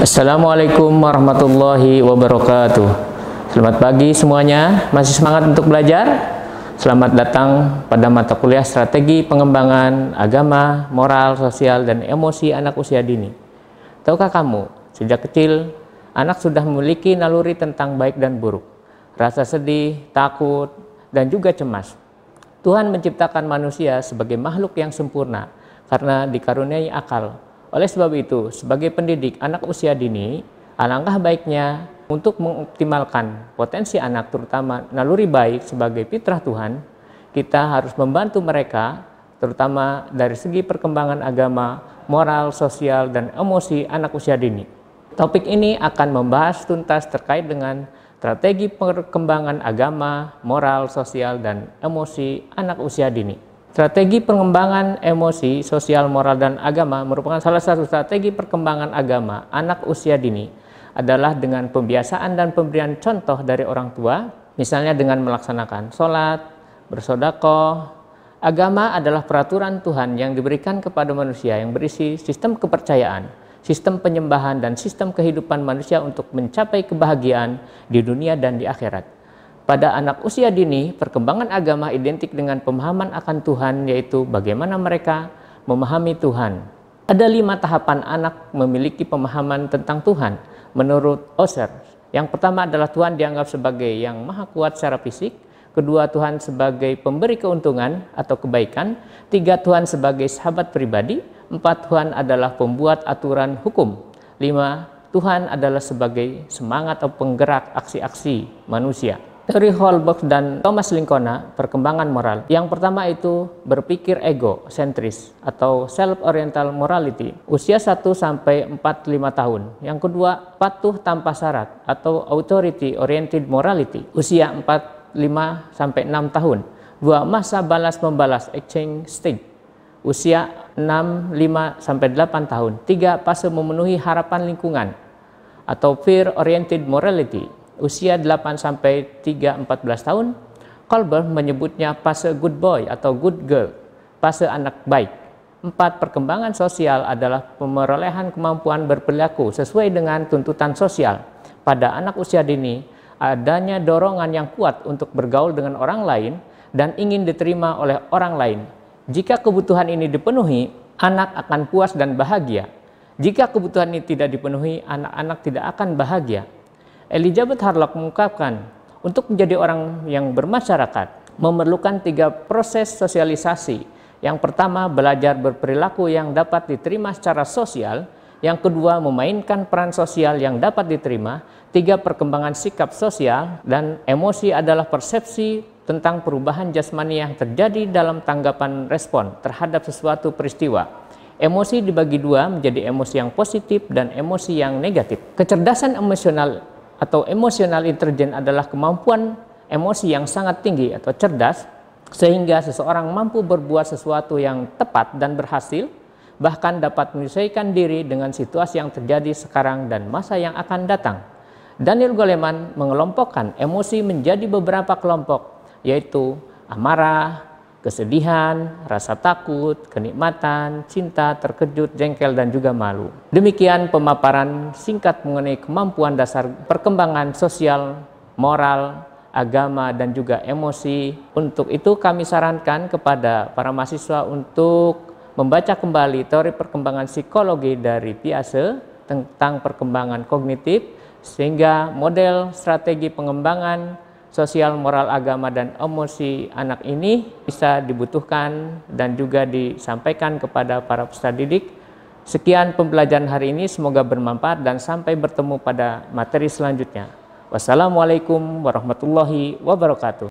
Assalamualaikum warahmatullahi wabarakatuh. Selamat pagi semuanya. Masih semangat untuk belajar? Selamat datang pada mata kuliah Strategi Pengembangan Agama, Moral, Sosial, dan Emosi Anak Usia Dini. Tahukah kamu, sejak kecil anak sudah memiliki naluri tentang baik dan buruk, rasa sedih, takut, dan juga cemas. Tuhan menciptakan manusia sebagai makhluk yang sempurna karena dikaruniai akal. Oleh sebab itu, sebagai pendidik anak usia dini, alangkah baiknya untuk mengoptimalkan potensi anak, terutama naluri baik sebagai fitrah Tuhan, kita harus membantu mereka, terutama dari segi perkembangan agama, moral, sosial, dan emosi anak usia dini. Topik ini akan membahas tuntas terkait dengan strategi perkembangan agama, moral, sosial, dan emosi anak usia dini. Strategi pengembangan emosi, sosial, moral, dan agama merupakan salah satu strategi perkembangan agama anak usia dini adalah dengan pembiasaan dan pemberian contoh dari orang tua, misalnya dengan melaksanakan sholat, bersedekah. Agama adalah peraturan Tuhan yang diberikan kepada manusia yang berisi sistem kepercayaan, sistem penyembahan, dan sistem kehidupan manusia untuk mencapai kebahagiaan di dunia dan di akhirat. Pada anak usia dini, perkembangan agama identik dengan pemahaman akan Tuhan, yaitu bagaimana mereka memahami Tuhan. Ada 5 tahapan anak memiliki pemahaman tentang Tuhan menurut Osser. Yang pertama adalah Tuhan dianggap sebagai yang maha kuat secara fisik. Kedua, Tuhan sebagai pemberi keuntungan atau kebaikan. 3, Tuhan sebagai sahabat pribadi. 4, Tuhan adalah pembuat aturan hukum. 5, Tuhan adalah sebagai semangat atau penggerak aksi-aksi manusia. Teori Holbrook dan Thomas Lincona, perkembangan moral. Yang pertama itu berpikir egosentris atau self-oriental morality, usia 1-45 tahun. Yang kedua, patuh tanpa syarat atau authority-oriented morality, usia 45-6 tahun. 2, masa balas-membalas, exchange stage, usia 6-5-8 tahun. 3, fase memenuhi harapan lingkungan atau fear-oriented morality, usia 8-14 tahun. Colbert menyebutnya fase good boy atau good girl, fase anak baik. 4, perkembangan sosial adalah pemerolehan kemampuan berperilaku sesuai dengan tuntutan sosial. Pada anak usia dini, adanya dorongan yang kuat untuk bergaul dengan orang lain dan ingin diterima oleh orang lain. Jika kebutuhan ini dipenuhi, anak akan puas dan bahagia. Jika kebutuhan ini tidak dipenuhi, anak-anak tidak akan bahagia. Elizabeth Harlock mengungkapkan, untuk menjadi orang yang bermasyarakat memerlukan 3 proses sosialisasi. Yang pertama, belajar berperilaku yang dapat diterima secara sosial. Yang kedua, memainkan peran sosial yang dapat diterima. 3, perkembangan sikap sosial. Dan emosi adalah persepsi tentang perubahan jasmani yang terjadi dalam tanggapan respon terhadap sesuatu peristiwa. Emosi dibagi 2 menjadi emosi yang positif dan emosi yang negatif. Kecerdasan emosional atau emotional intelligence adalah kemampuan emosi yang sangat tinggi atau cerdas, sehingga seseorang mampu berbuat sesuatu yang tepat dan berhasil, bahkan dapat menyesuaikan diri dengan situasi yang terjadi sekarang dan masa yang akan datang. Daniel Goleman mengelompokkan emosi menjadi beberapa kelompok, yaitu amarah, kesedihan, rasa takut, kenikmatan, cinta, terkejut, jengkel, dan juga malu. Demikian pemaparan singkat mengenai kemampuan dasar perkembangan sosial, moral, agama, dan juga emosi. Untuk itu kami sarankan kepada para mahasiswa untuk membaca kembali teori perkembangan psikologi dari Piaget tentang perkembangan kognitif, sehingga model strategi pengembangan sosial, moral, agama, dan emosi anak ini bisa dibutuhkan dan juga disampaikan kepada para peserta didik. Sekian pembelajaran hari ini, semoga bermanfaat dan sampai bertemu pada materi selanjutnya. Wassalamualaikum warahmatullahi wabarakatuh.